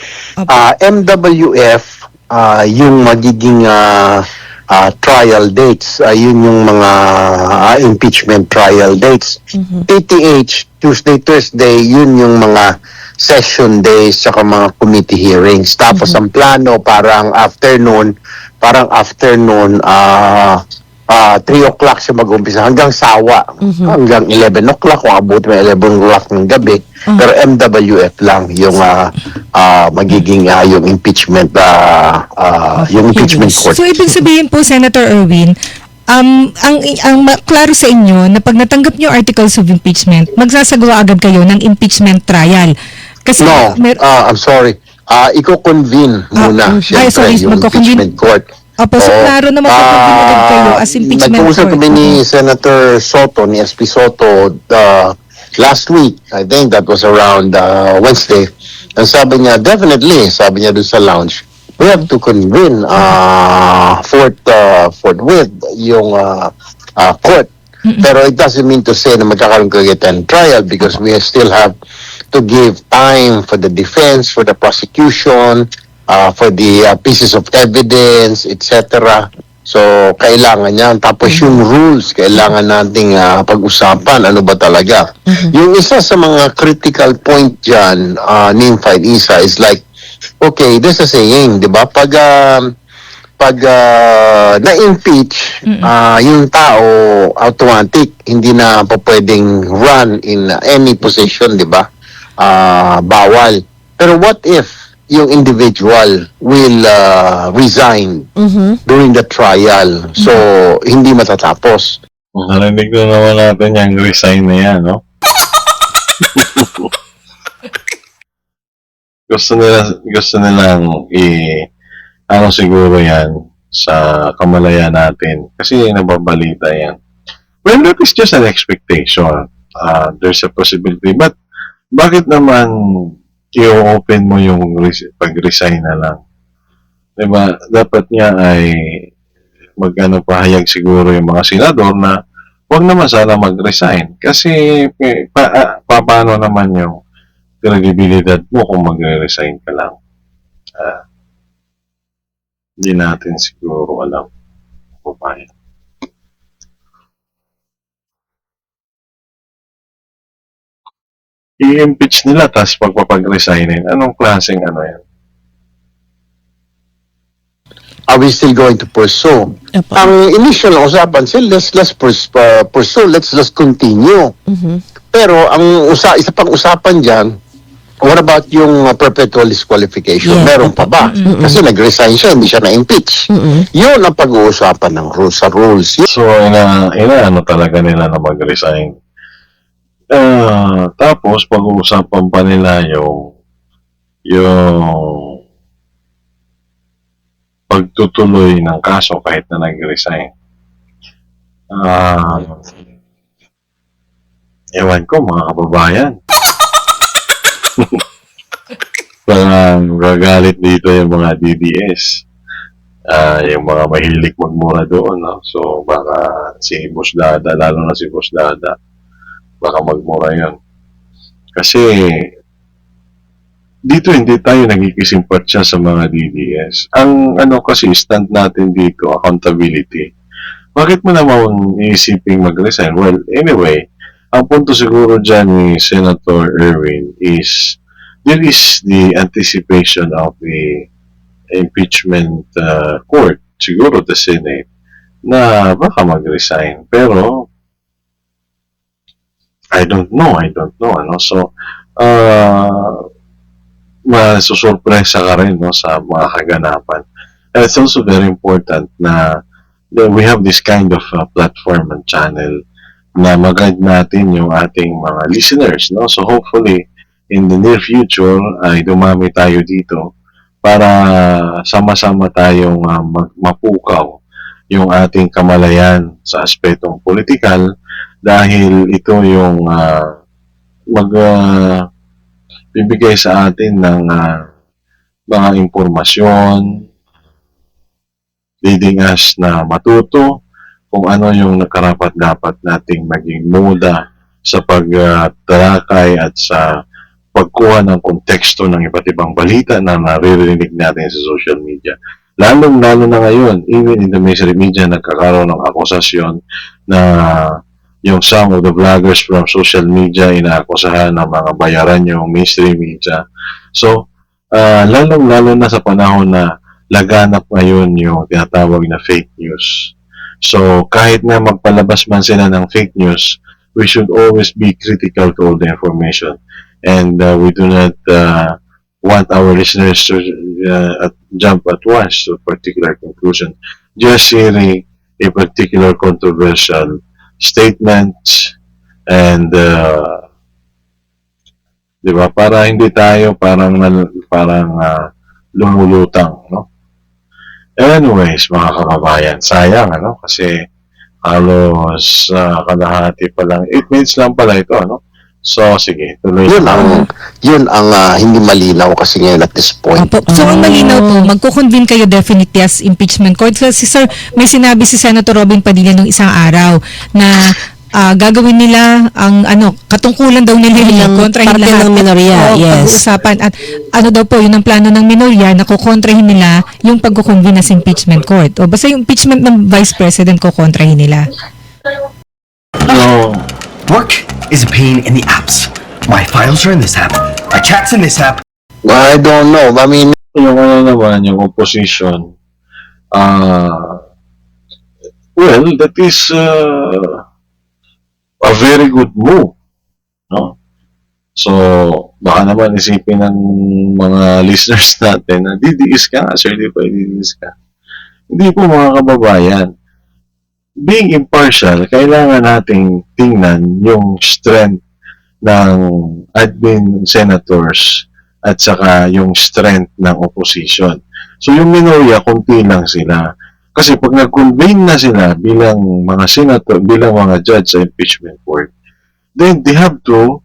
Speaker 9: MWF, yung magiging trial dates, yun yung mga impeachment trial dates. PTH, Tuesday, Thursday, yun yung mga session days saka mga committee hearings. Tapos ang plano parang afternoon 3 o'clock siya mag-umpisa hanggang sawa, hanggang 11 o'clock, kung abot may 11 o'clock ng gabi. Pero MWF lang yung magiging yung impeachment yung impeachment court.
Speaker 7: So, ibig sabihin po, Senator Erwin, klaro sa inyo na pag natanggap niyo articles of impeachment, magsasagawa agad kayo ng impeachment trial. Kasi
Speaker 9: No, I'm sorry. Iko-convene muna siyempre yung impeachment court.
Speaker 7: Opo, so klaro na magpapagbin agad kayo as impeachment
Speaker 9: Nag-uusap
Speaker 7: court.
Speaker 9: kami ni Senator Soto, ni SP Soto, last week. I think that was around Wednesday. And sabi niya, definitely, sabi niya doon sa lounge, we have to convene forthwith yung court. Pero it doesn't mean to say na magkakaroon kagad ng trial because we still have to give time for the defense, for the prosecution, for the pieces of evidence, etc. So, kailangan yan. Tapos yung rules, kailangan nating pag-usapan. Ano ba talaga? Yung isa sa mga critical point dyan, Nimfied Isa, is like, okay, there's a saying, di ba? Pag na-impeach, yung tao, automatic, hindi na pa pwedeng run in any position, di ba? Bawal. Pero what if yung individual will resign during the trial? So, hindi matatapos.
Speaker 3: Narinig na naman natin yung resign na yan, no? gusto nilang ano siguro yan sa kamalayan natin. Kasi nababalita yan. Well, that is just an expectation. There's a possibility. But, bakit naman i-open mo yung pag-resign na lang? Diba? Dapat nga ay pahayag siguro yung mga senador na huwag naman sana mag-resign. Kasi paano naman yung credibility mo kung mag-resign ka lang? Hindi natin siguro alam. Papayag. I-impeach nila tapos pagpapag-resignin. Anong klaseng ano yan?
Speaker 9: Are we still going to pursue? Ang initial na usapan, let's pursue, let's continue. Pero ang isa pang usapan dyan, what about yung perpetual disqualification? Meron pa ba? Kasi nag-resign siya, hindi siya na-impeach. Yun ang pag-uusapan ng rules sa rules.
Speaker 3: So, ano talaga nila na mag-resign. Tapos, pag-uusapan pa nila yung pagtutuloy ng kaso kahit na nag-resign. Ewan ko, mga kababayan. Parang gagalit dito yung mga DDS. Yung mga mahilig magmura doon, no? So, baka si Boss Dada, lalo na si Boss Dada, baka magmura yun. Kasi, dito hindi tayo nagkikisimpatya sa mga DDS. Ang kasi stand natin dito, accountability. Bakit mo naman iisiping mag-resign? Well, anyway, ang punto siguro dyan ni Senator Erwin is there is the anticipation of the impeachment court, siguro the Senate, na baka mag-resign. Pero, I don't know, ano. So, masusurpresa ka rin, no, sa mga kaganapan. And it's also very important na we have this kind of platform and channel na mag-guide natin yung ating mga listeners, no? So hopefully in the near future ay dumami tayo dito para sama-sama tayong mapukaw yung ating kamalayan sa aspetong politikal dahil ito yung bibigay sa atin ng mga impormasyon leading us na matuto kung ano yung nakarapat-dapat nating maging muda sa pagtalakay at sa pagkuha ng konteksto ng iba't ibang balita na naririnig natin sa social media. Lalong-lalo na ngayon, even in the mainstream media, nagkakaroon ng akusasyon na yung some of the vloggers from social media inaakusahan ng mga bayaran yung mainstream media. So, lalong-lalo na sa panahon na laganap ngayon yung tinatawag na fake news. So, kahit na magpalabas man sila ng fake news, we should always be critical to all the information. And we do not want our listeners to jump at once to a particular conclusion. Just hearing a particular controversial statement and di ba, para hindi tayo parang lumulutang, no? Anyways, mga kababayan, sayang, ano? Kasi halos kalahati pa lang. 8 minutes lang pala ito, ano? So, sige, tuloy
Speaker 9: Yun ang hindi malinaw kasi ngayon at this point.
Speaker 7: Opo. So, ang malinaw po, magkukonvene kayo definitely as impeachment court. Kasi sir, may sinabi si Senator Robin Padilla nung isang araw na gagawin nila ang katungkulan daw nila yung kontrahin
Speaker 8: parte
Speaker 7: lahat.
Speaker 8: ng minorya, yes.
Speaker 7: Pag-uusapan at daw po, yun ang plano ng minorya na kukontrahin nila yung pagkukonvene as impeachment court. O basta yung impeachment ng Vice President kukontrahin nila.
Speaker 3: So,
Speaker 10: Work is a pain in the apps. My files are in this app. My chat's in this app.
Speaker 9: I don't know. I mean,
Speaker 3: yung naman, yung opposition, well, that is a very good move, no? So, baka naman isipin ng mga listeners natin na didiis ka, sir, di pa didiis ka. Hindi po, mga kababayan. Being impartial, kailangan nating tingnan yung strength ng admin senators at saka yung strength ng opposition. So, yung minorya, kunti lang sila. Kasi pag nag-convene na sila bilang mga senator, bilang mga judge sa impeachment court, then they have to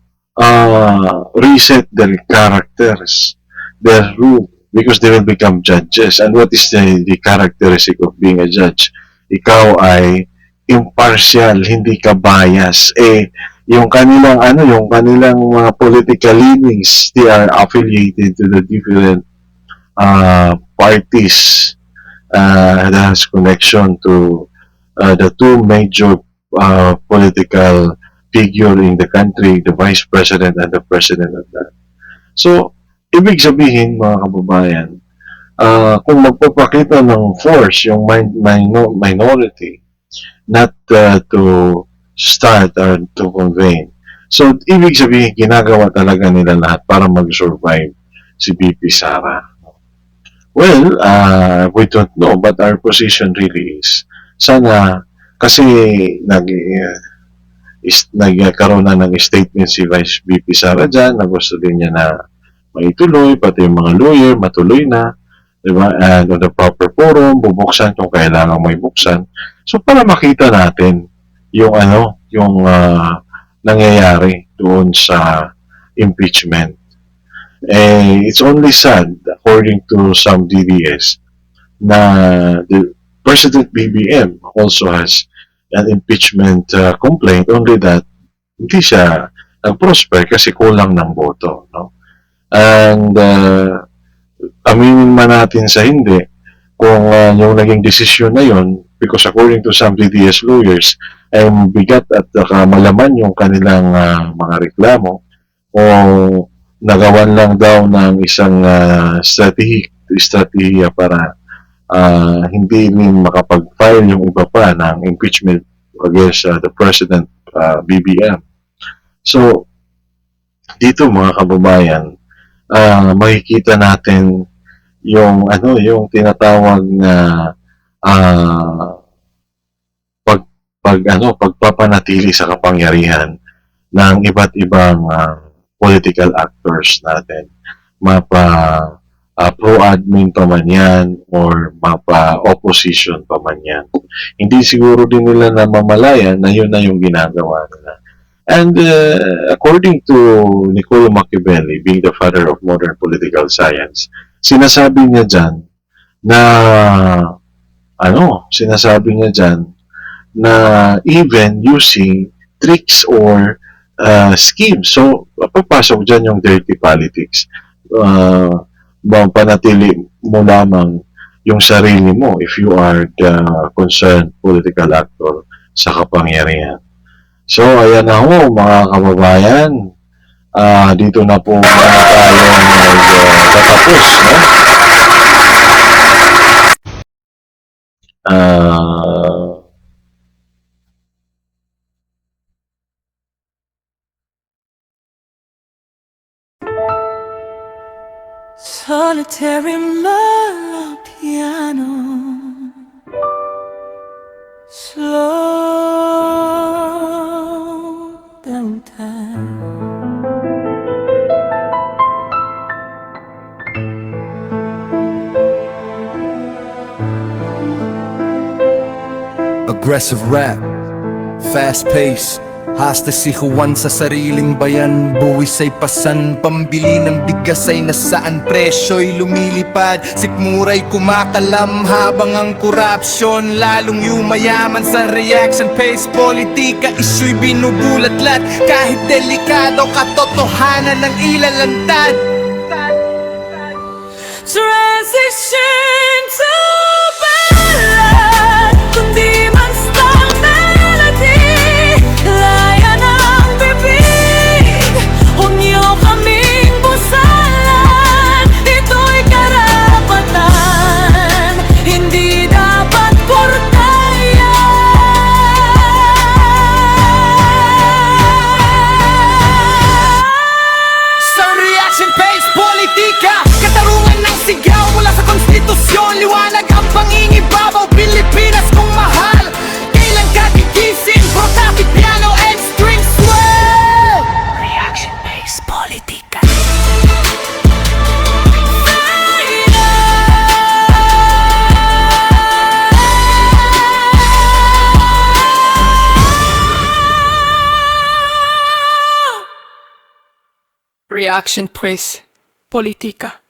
Speaker 3: reset their characters, their rule, because they will become judges. And what is the characteristic of being a judge? Ikaw ay impartial, hindi ka bias. Yung kanilang mga political leanings, they are affiliated to the different parties that has connection to the two major political figure in the country, the Vice President and the President of that. So, ibig sabihin, mga kababayan, kung magpapakita ng force yung minority not to start or to convene. So, ibig sabihin, ginagawa talaga nila lahat para mag-survive si BP Sara. Well, we don't know, but our position really is, sana, kasi nagkaroon na ng statement si Vice BP Sara dyan, na gusto din niya na maituloy, pati yung mga lawyer, matuloy na, diba? And on the proper forum, bubuksan kung kailangan may buksan. So, para makita natin yung nangyayari doon sa impeachment. It's only sad, according to some DDS, na the President BBM also has an impeachment complaint, only that hindi siya nag-prosper kasi kulang ng boto, no? And aminin man natin sa hindi kung yung naging desisyon na yon, because according to some DDS lawyers, ay bigat at malaman yung kanilang mga reklamo, o nagawan lang daw ng isang strategiya para hindi rin makapag-file yung iba pa ng impeachment against the President BBM. So, dito mga kababayan, makikita natin yung tinatawag na pagpapanatili sa kapangyarihan ng iba't ibang political actors natin. Pro-admin pa man yan or mapa-opposition pa man yan. Hindi siguro din nila namamalayan na yun na yung ginagawa nila. And according to Niccolo Machiavelli, being the father of modern political science, sinasabi niya dyan na even using tricks or scheme. So, papasok dyan yung dirty politics. Panatili mo lamang yung sarili mo if you are the concerned political actor sa kapangyarihan. So, ayan na ho, mga kababayan. Dito na po muna tayo magtatapos, no?
Speaker 1: Solitary mellow piano, slow down time.
Speaker 11: Aggressive rap, fast pace. Hasta si Juan sa sariling bayan. Buwis ay pasan, pambili ng bigas ay nasaan. Presyo'y lumilipad, sikmura'y kumakalam. Habang ang korupsyon lalong yumayaman. Sa reaction pace, politika, isyu'y binubulatlat. Kahit delikado, katotohanan ng ilalantad.
Speaker 1: Transition to ballad, kundi man style melody. Laya ng bibig, huwag niyo kaming busalan. Ito'y karapatan, hindi dapat portaya.
Speaker 11: Sa reaction pace, politika, katarungan ng sigaw mula sa konstitusyon. Liwanag ang pangingibabaw, Pilipinas kong mahal. Kailan ka gigising, pro-topic, piano and string swell.
Speaker 1: Reaction based politika.
Speaker 2: Reaction, pues. Politika.